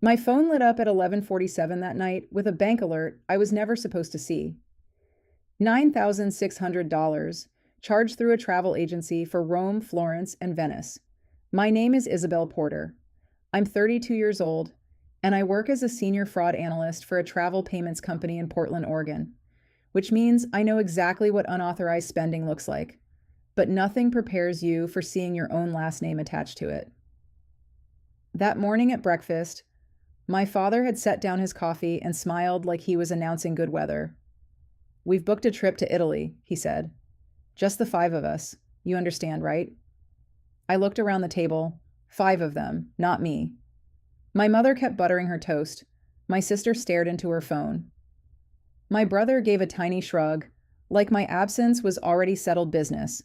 My phone lit up at 11:47 that night with a bank alert I was never supposed to see. $9,600 charged through a travel agency for Rome, Florence, and Venice. My name is Isabel Porter. I'm 32 years old, and I work as a senior fraud analyst for a travel payments company in Portland, Oregon, which means I know exactly what unauthorized spending looks like, but nothing prepares you for seeing your own last name attached to it. That morning at breakfast, my father had set down his coffee and smiled like he was announcing good weather. "We've booked a trip to Italy," he said. "Just the five of us. You understand, right?" I looked around the table. Five of them, not me. My mother kept buttering her toast. My sister stared into her phone. My brother gave a tiny shrug, like my absence was already settled business.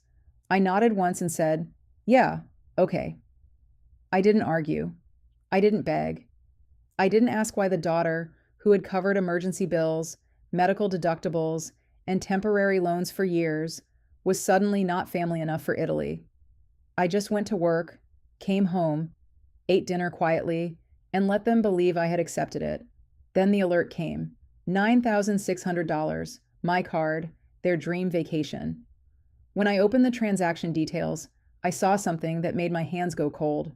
I nodded once and said, "Yeah, okay." I didn't argue. I didn't beg. I didn't ask why the daughter, who had covered emergency bills, medical deductibles, and temporary loans for years, was suddenly not family enough for Italy. I just went to work, came home, ate dinner quietly, and let them believe I had accepted it. Then the alert came. $9,600, my card, their dream vacation. When I opened the transaction details, I saw something that made my hands go cold.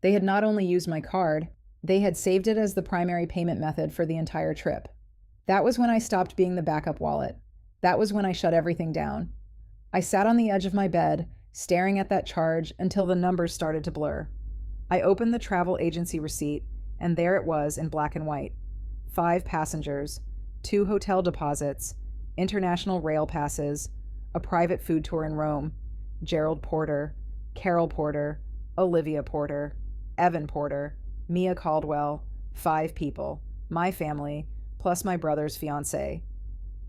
They had not only used my card, they had saved it as the primary payment method for the entire trip. That was when I stopped being the backup wallet. That was when I shut everything down. I sat on the edge of my bed, staring at that charge until the numbers started to blur. I opened the travel agency receipt, and there it was in black and white. 5 passengers, 2 hotel deposits, international rail passes, a private food tour in Rome, Gerald Porter, Carol Porter, Olivia Porter, Evan Porter, Mia Caldwell, 5 people, my family, plus my brother's fiancée.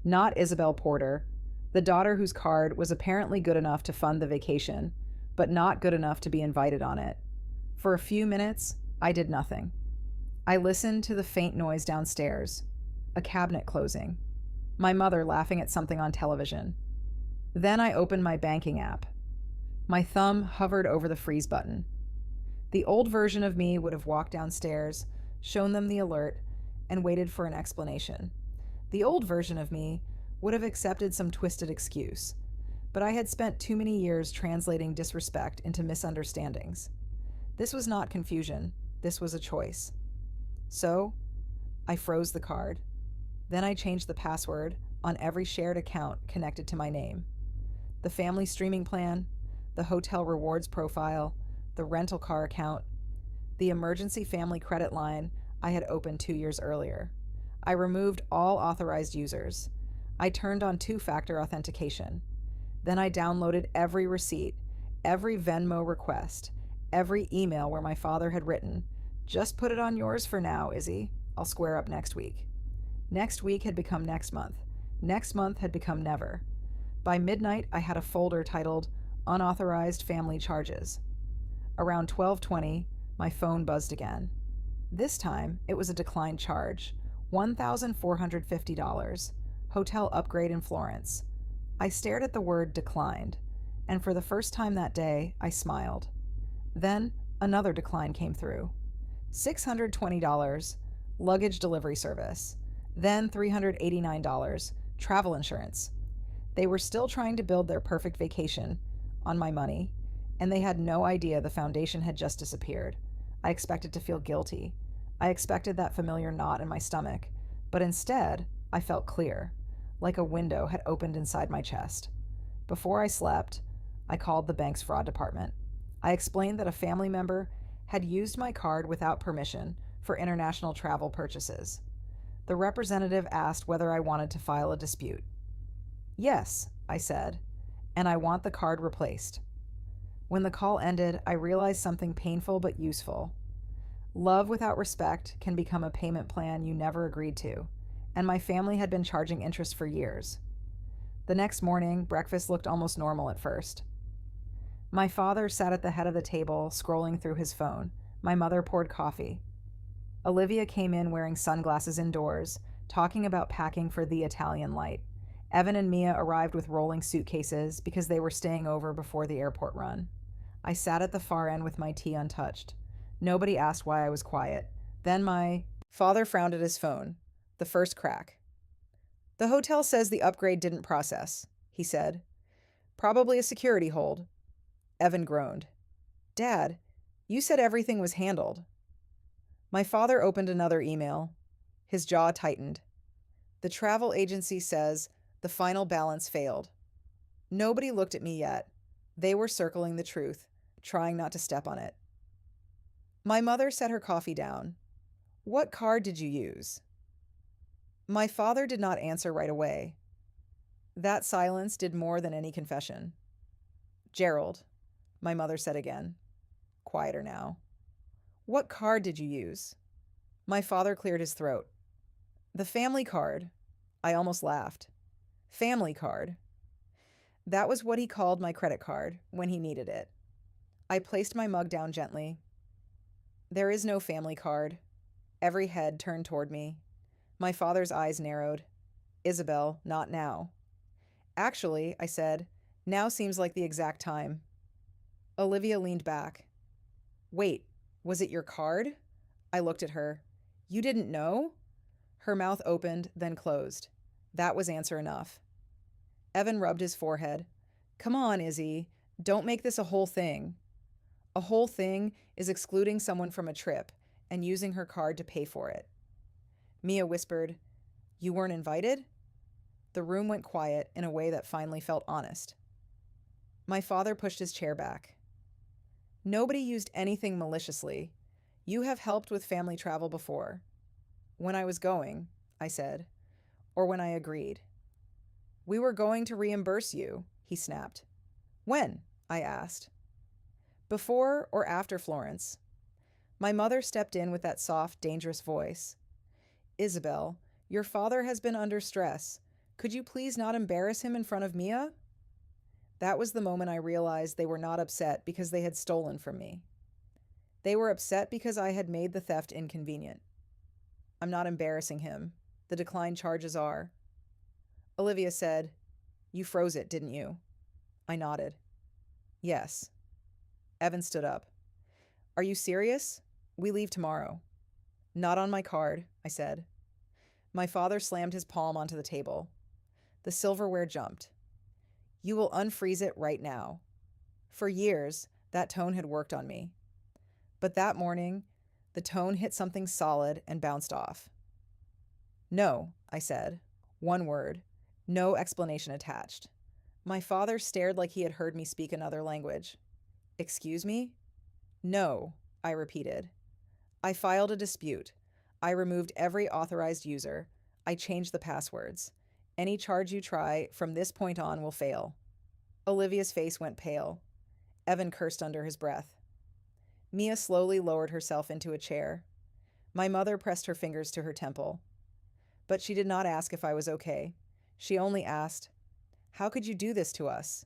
Not Isabel Porter, the daughter whose card was apparently good enough to fund the vacation, but not good enough to be invited on it. For a few minutes, I did nothing. I listened to the faint noise downstairs, a cabinet closing, my mother laughing at something on television. Then I opened my banking app. My thumb hovered over the freeze button. The old version of me would have walked downstairs, shown them the alert, and waited for an explanation. The old version of me would have accepted some twisted excuse, but I had spent too many years translating disrespect into misunderstandings. This was not confusion, this was a choice. So, I froze the card. Then I changed the password on every shared account connected to my name. The family streaming plan, the hotel rewards profile, the rental car account, the emergency family credit line I had opened 2 years earlier. I removed all authorized users. I turned on 2-factor authentication. Then I downloaded every receipt, every Venmo request, every email where my father had written, "Just put it on yours for now, Izzy. I'll square up next week." Next week had become next month. Next month had become never. By midnight, I had a folder titled Unauthorized Family Charges. Around 12:20, my phone buzzed again. This time, it was a declined charge, $1,450, hotel upgrade in Florence. I stared at the word declined, and for the first time that day, I smiled. Then, another decline came through. $620, luggage delivery service. Then $389, travel insurance. They were still trying to build their perfect vacation on my money, and they had no idea the foundation had just disappeared. I expected to feel guilty. I expected that familiar knot in my stomach, but instead, I felt clear, like a window had opened inside my chest. Before I slept, I called the bank's fraud department. I explained that a family member had used my card without permission for international travel purchases. The representative asked whether I wanted to file a dispute. "Yes," I said, "and I want the card replaced." When the call ended, I realized something painful but useful. Love without respect can become a payment plan you never agreed to, and my family had been charging interest for years. The next morning, breakfast looked almost normal at first. My father sat at the head of the table, scrolling through his phone. My mother poured coffee. Olivia came in wearing sunglasses indoors, talking about packing for the Italian light. Evan and Mia arrived with rolling suitcases because they were staying over before the airport run. I sat at the far end with my tea untouched. Nobody asked why I was quiet. Then my father frowned at his phone. The first crack. The hotel says the upgrade didn't process, he said. Probably a security hold. Evan groaned. Dad, you said everything was handled. My father opened another email. His jaw tightened. The travel agency says the final balance failed. Nobody looked at me yet. They were circling the truth, trying not to step on it. My mother set her coffee down. What card did you use? My father did not answer right away. That silence did more than any confession. Gerald, my mother said again. Quieter now. What card did you use? My father cleared his throat. The family card. I almost laughed. Family card. That was what he called my credit card when he needed it. I placed my mug down gently. There is no family card. Every head turned toward me. My father's eyes narrowed. Isabel, not now. Actually, I said, now seems like the exact time. Olivia leaned back. Wait, was it your card? I looked at her. You didn't know? Her mouth opened, then closed. That was answer enough. Evan rubbed his forehead. Come on, Izzy. Don't make this a whole thing. A whole thing is excluding someone from a trip and using her card to pay for it. Mia whispered, You weren't invited? The room went quiet in a way that finally felt honest. My father pushed his chair back. Nobody used anything maliciously. You have helped with family travel before. When I was going, I said, or when I agreed. We were going to reimburse you, he snapped. When? I asked. Before or after Florence? My mother stepped in with that soft, dangerous voice. Isabel, your father has been under stress. Could you please not embarrass him in front of Mia? That was the moment I realized they were not upset because they had stolen from me. They were upset because I had made the theft inconvenient. I'm not embarrassing him. The declined charges are. Olivia said, You froze it, didn't you? I nodded. Yes. Evan stood up. Are you serious? We leave tomorrow. Not on my card, I said. My father slammed his palm onto the table. The silverware jumped. You will unfreeze it right now. For years, that tone had worked on me. But that morning, the tone hit something solid and bounced off. No, I said. One word. No explanation attached. My father stared like he had heard me speak another language. Excuse me? No, I repeated. I filed a dispute. I removed every authorized user. I changed the passwords. Any charge you try from this point on will fail. Olivia's face went pale. Evan cursed under his breath. Mia slowly lowered herself into a chair. My mother pressed her fingers to her temple. But she did not ask if I was okay. She only asked, How could you do this to us?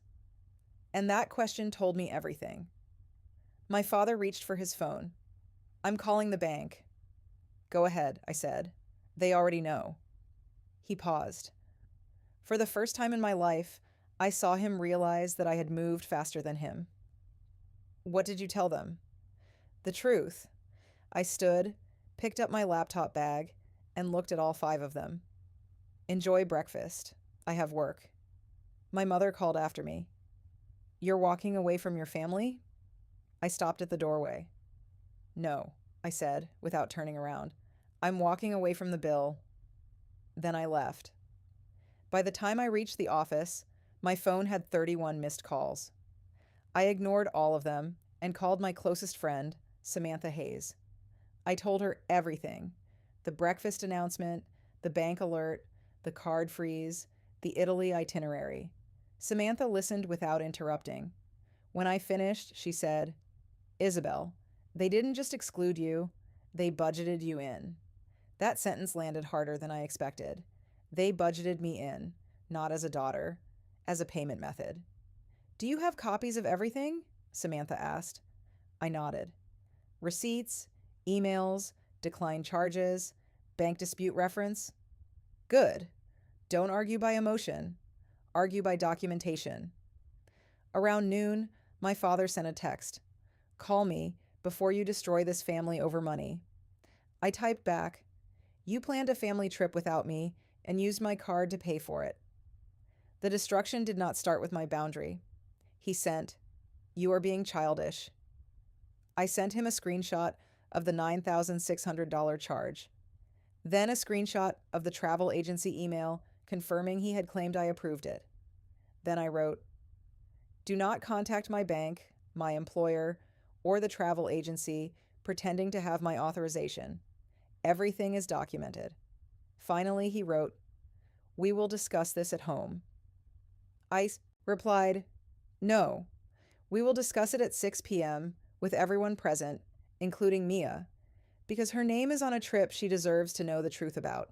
And that question told me everything. My father reached for his phone. I'm calling the bank. Go ahead, I said. They already know. He paused. For the first time in my life, I saw him realize that I had moved faster than him. What did you tell them? The truth. I stood, picked up my laptop bag, and looked at all 5 of them. Enjoy breakfast. I have work. My mother called after me. You're walking away from your family? I stopped at the doorway. No, I said, without turning around. I'm walking away from the bill. Then I left. By the time I reached the office, my phone had 31 missed calls. I ignored all of them and called my closest friend, Samantha Hayes. I told her everything. The breakfast announcement, the bank alert, the card freeze, the Italy itinerary. Samantha listened without interrupting. When I finished, she said, Isabel, they didn't just exclude you, they budgeted you in. That sentence landed harder than I expected. They budgeted me in, not as a daughter, as a payment method. Do you have copies of everything? Samantha asked. I nodded. Receipts, emails, declined charges, bank dispute reference. Good. Don't argue by emotion. Argue by documentation. Around noon, my father sent a text. Call me before you destroy this family over money. I typed back, "You planned a family trip without me and used my card to pay for it." The destruction did not start with my boundary. He sent, "You are being childish." I sent him a screenshot of the $9,600 charge, then a screenshot of the travel agency email confirming he had claimed I approved it. Then I wrote, "Do not contact my bank, my employer, or the travel agency pretending to have my authorization. Everything is documented." Finally, he wrote, "We will discuss this at home." I replied, "No, we will discuss it at 6 p.m. with everyone present, including Mia, because her name is on a trip she deserves to know the truth about."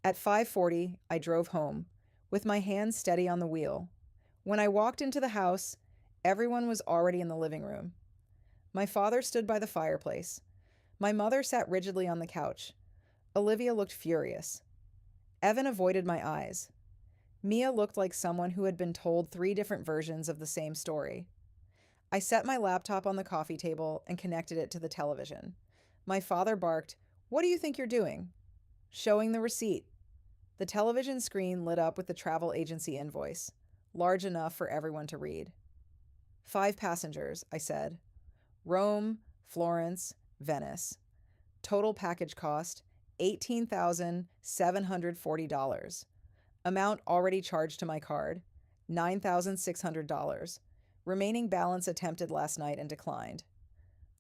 At 5:40, I drove home, with my hands steady on the wheel. When I walked into the house, everyone was already in the living room. My father stood by the fireplace. My mother sat rigidly on the couch. Olivia looked furious. Evan avoided my eyes. Mia looked like someone who had been told 3 different versions of the same story. I set my laptop on the coffee table and connected it to the television. My father barked, "What do you think you're doing?" "Showing the receipt." The television screen lit up with the travel agency invoice, large enough for everyone to read. 5 passengers, I said. Rome, Florence, Venice. Total package cost, $18,740. Amount already charged to my card, $9,600. Remaining balance attempted last night and declined.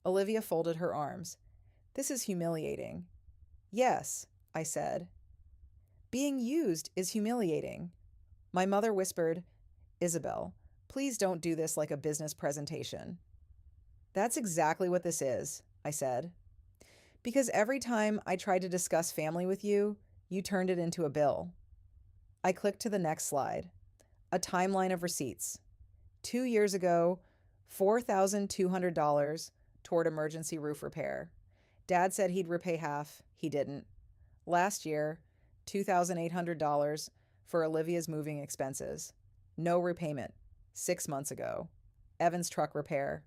Olivia folded her arms. "This is humiliating." "Yes," I said. "Being used is humiliating." My mother whispered, "Isabel, please don't do this like a business presentation." "That's exactly what this is," I said. "Because every time I tried to discuss family with you, you turned it into a bill." I clicked to the next slide. A timeline of receipts. 2 years ago, $4,200 toward emergency roof repair. Dad said he'd repay half. He didn't. Last year, $2,800 for Olivia's moving expenses. No repayment. 6 months ago. Evan's truck repair.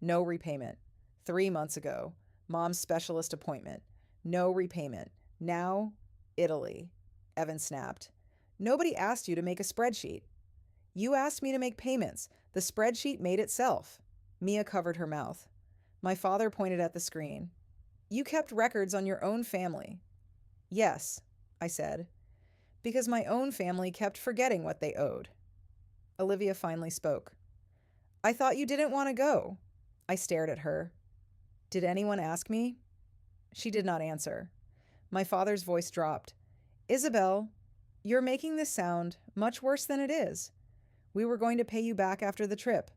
No repayment. 3 months ago. Mom's specialist appointment. No repayment. Now, Italy. Evan snapped. "Nobody asked you to make a spreadsheet." "You asked me to make payments. The spreadsheet made itself." Mia covered her mouth. My father pointed at the screen. "You kept records on your own family." "Yes," I said, "because my own family kept forgetting what they owed." Olivia finally spoke. "I thought you didn't want to go." I stared at her. "Did anyone ask me?" She did not answer. My father's voice dropped. "Isabel, you're making this sound much worse than it is. We were going to pay you back after the trip."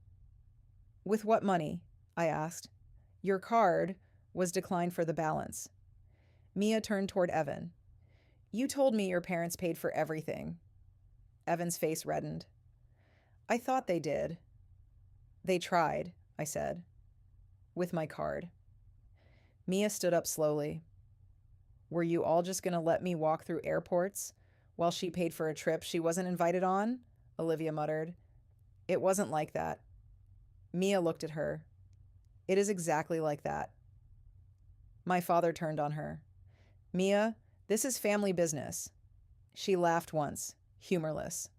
"With what money?" I asked. "Your card was declined for the balance." Mia turned toward Evan. "You told me your parents paid for everything." Evan's face reddened. "I thought they did." "They tried," I said. "With my card." Mia stood up slowly. "Were you all just going to let me walk through airports while she paid for a trip she wasn't invited on?" Olivia muttered. "It wasn't like that." Mia looked at her. "It is exactly like that." My father turned on her. "Mia, this is family business." She laughed once, humorless.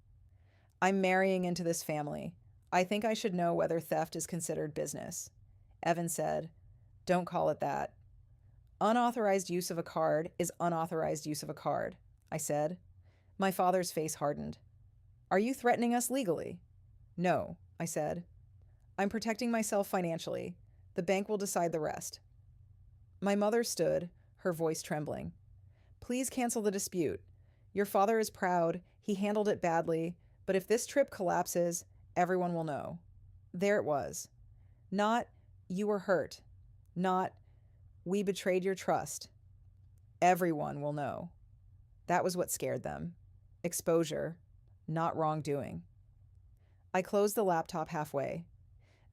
"I'm marrying into this family. I think I should know whether theft is considered business." Evan said, "Don't call it that." "Unauthorized use of a card is unauthorized use of a card," I said. My father's face hardened. "Are you threatening us legally?" "No," I said. "I'm protecting myself financially. The bank will decide the rest." My mother stood, her voice trembling. "Please cancel the dispute. Your father is proud. He handled it badly. But if this trip collapses, everyone will know." There it was. Not, "You were hurt." Not, "We betrayed your trust." Everyone will know. That was what scared them. Exposure, not wrongdoing. I closed the laptop halfway.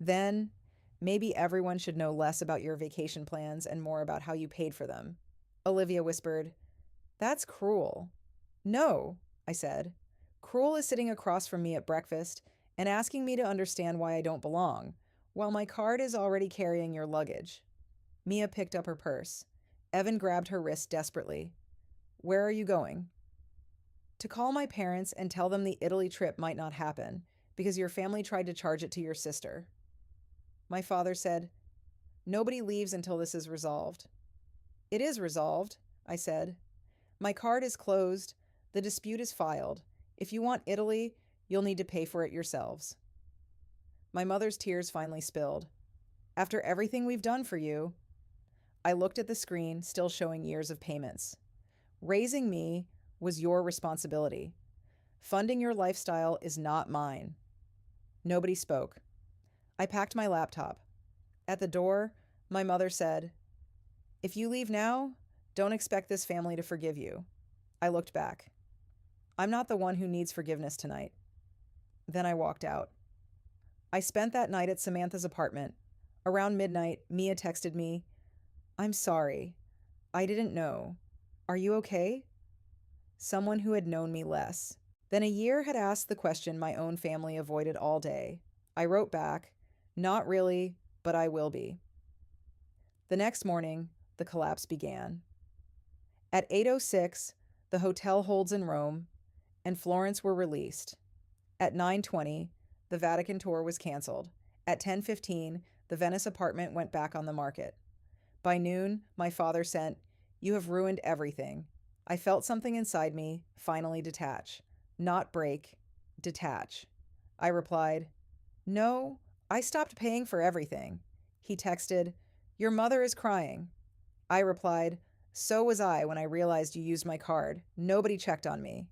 Then, maybe everyone should know less about your vacation plans and more about how you paid for them. Olivia whispered, "That's cruel." "No," I said. "Cruel is sitting across from me at breakfast and asking me to understand why I don't belong, while my card is already carrying your luggage." Mia picked up her purse. Evan grabbed her wrist desperately. Where are you going? To call my parents and tell them the Italy trip might not happen because your family tried to charge it to your sister. My father said, Nobody leaves until this is resolved. It is resolved, I said. My card is closed. The dispute is filed. If you want Italy, you'll need to pay for it yourselves. My mother's tears finally spilled. After everything we've done for you, I looked at the screen, still showing years of payments. Raising me was your responsibility. Funding your lifestyle is not mine. Nobody spoke. I packed my laptop. At the door, my mother said, If you leave now, don't expect this family to forgive you. I looked back. I'm not the one who needs forgiveness tonight. Then I walked out. I spent that night at Samantha's apartment. Around midnight, Mia texted me, I'm sorry. I didn't know. Are you okay? Someone who had known me less than a year had asked the question my own family avoided all day. I wrote back, Not really, but I will be. The next morning, the collapse began. At 8:06, the hotel holds in Rome and Florence were released. At 9:20, the Vatican tour was canceled. At 10:15, the Venice apartment went back on the market. By noon, my father sent, You have ruined everything. I felt something inside me finally detach. Not break, detach. I replied, No, I stopped paying for everything. He texted, Your mother is crying. I replied, So was I when I realized you used my card. Nobody checked on me.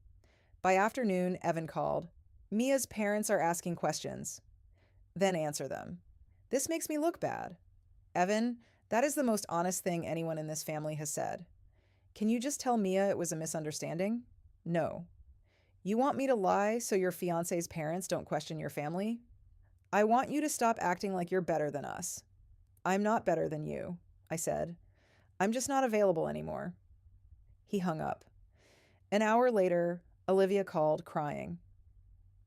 By afternoon, Evan called. Mia's parents are asking questions. Then answer them. This makes me look bad. Evan, that is the most honest thing anyone in this family has said. Can you just tell Mia it was a misunderstanding? No. You want me to lie so your fiance's parents don't question your family? I want you to stop acting like you're better than us. I'm not better than you, I said. I'm just not available anymore. He hung up. An hour later, Olivia called, crying.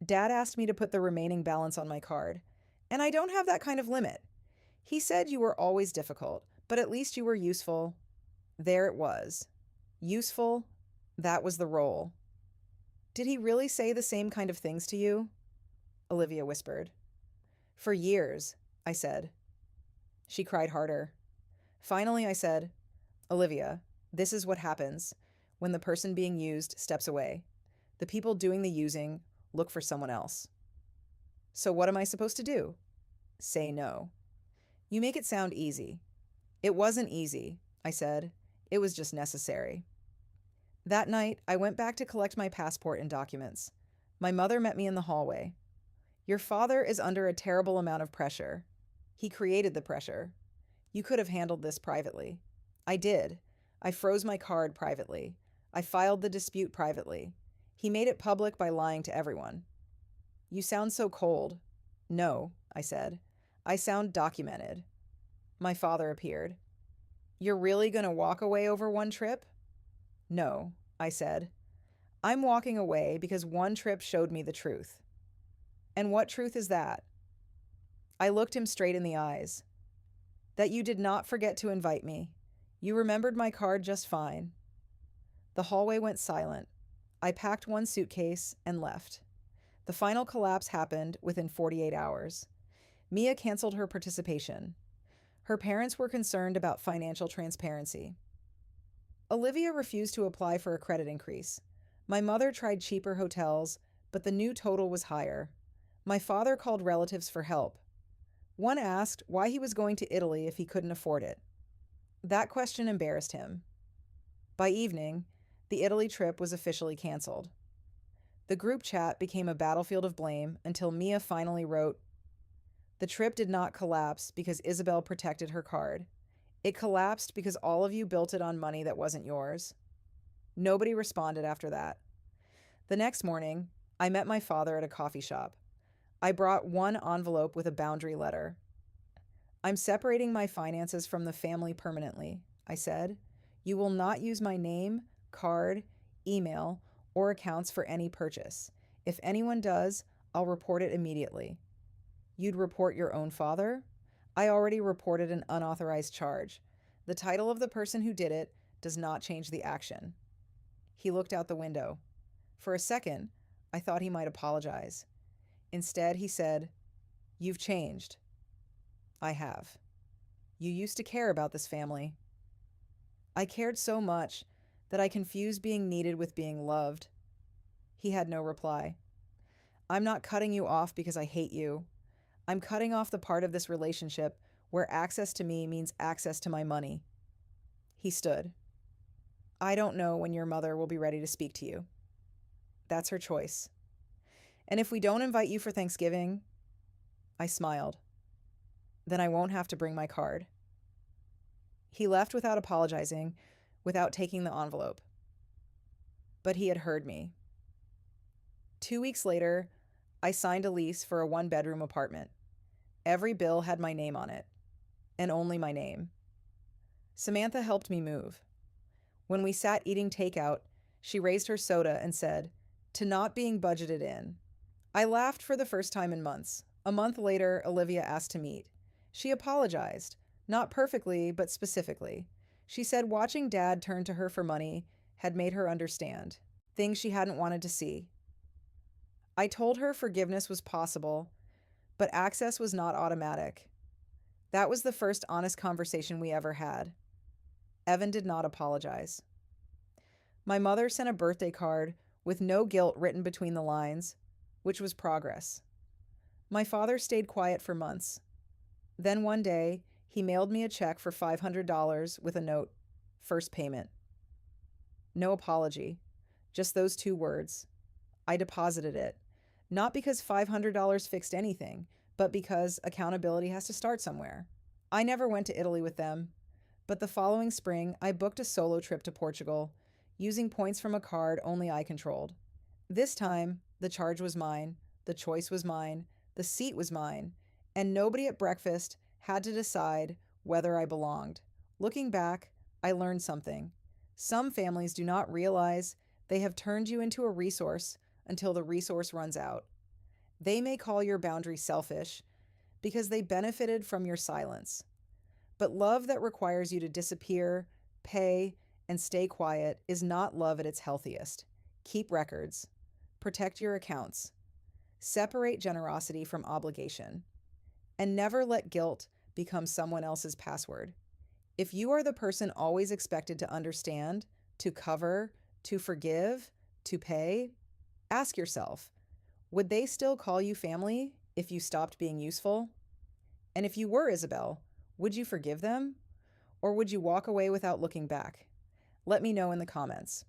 Dad asked me to put the remaining balance on my card, and I don't have that kind of limit. He said you were always difficult, but at least you were useful. There it was. Useful, that was the role. Did he really say the same kind of things to you? Olivia whispered. For years, I said. She cried harder. Finally, I said, Olivia, this is what happens when the person being used steps away. The people doing the using look for someone else. So what am I supposed to do? Say no. You make it sound easy. It wasn't easy, I said. It was just necessary. That night, I went back to collect my passport and documents. My mother met me in the hallway. Your father is under a terrible amount of pressure. He created the pressure. You could have handled this privately. I did. I froze my card privately. I filed the dispute privately. He made it public by lying to everyone. You sound so cold. No, I said. I sound documented. My father appeared. You're really going to walk away over one trip? No, I said. I'm walking away because one trip showed me the truth. And what truth is that? I looked him straight in the eyes. That you did not forget to invite me. You remembered my card just fine. The hallway went silent. I packed one suitcase and left. The final collapse happened within 48 hours. Mia canceled her participation. Her parents were concerned about financial transparency. Olivia refused to apply for a credit increase. My mother tried cheaper hotels, but the new total was higher. My father called relatives for help. One asked why he was going to Italy if he couldn't afford it. That question embarrassed him. By evening, the Italy trip was officially canceled. The group chat became a battlefield of blame until Mia finally wrote, The trip did not collapse because Isabel protected her card. It collapsed because all of you built it on money that wasn't yours. Nobody responded after that. The next morning, I met my father at a coffee shop. I brought one envelope with a boundary letter. I'm separating my finances from the family permanently, I said. You will not use my name, card, email, or accounts for any purchase. If anyone does, I'll report it immediately. You'd report your own father? I already reported an unauthorized charge. The title of the person who did it does not change the action. He looked out the window. For a second, I thought he might apologize. Instead, he said, "You've changed." "I have. You used to care about this family." "I cared so much that I confused being needed with being loved." He had no reply. "I'm not cutting you off because I hate you. I'm cutting off the part of this relationship where access to me means access to my money." He stood. "I don't know when your mother will be ready to speak to you. That's her choice. And if we don't invite you for Thanksgiving," I smiled, "then I won't have to bring my card." He left without apologizing, without taking the envelope. But he had heard me. 2 weeks later, I signed a lease for a one-bedroom apartment. Every bill had my name on it, and only my name. Samantha helped me move. When we sat eating takeout, she raised her soda and said, "To not being budgeted in." I laughed for the first time in months. A month later, Olivia asked to meet. She apologized, not perfectly, but specifically. She said watching Dad turn to her for money had made her understand things she hadn't wanted to see. I told her forgiveness was possible, but access was not automatic. That was the first honest conversation we ever had. Evan did not apologize. My mother sent a birthday card with no guilt written between the lines, which was progress. My father stayed quiet for months. Then one day, he mailed me a check for $500 with a note, "First payment." No apology, just those 2 words. I deposited it, not because $500 fixed anything, but because accountability has to start somewhere. I never went to Italy with them, but the following spring, I booked a solo trip to Portugal, using points from a card only I controlled. This time, the charge was mine, the choice was mine, the seat was mine, and nobody at breakfast had to decide whether I belonged. Looking back, I learned something. Some families do not realize they have turned you into a resource until the resource runs out. They may call your boundary selfish because they benefited from your silence. But love that requires you to disappear, pay, and stay quiet is not love at its healthiest. Keep records. Protect your accounts. Separate generosity from obligation. And never let guilt become someone else's password. If you are the person always expected to understand, to cover, to forgive, to pay, ask yourself, would they still call you family if you stopped being useful? And if you were Isabel, would you forgive them? Or would you walk away without looking back? Let me know in the comments.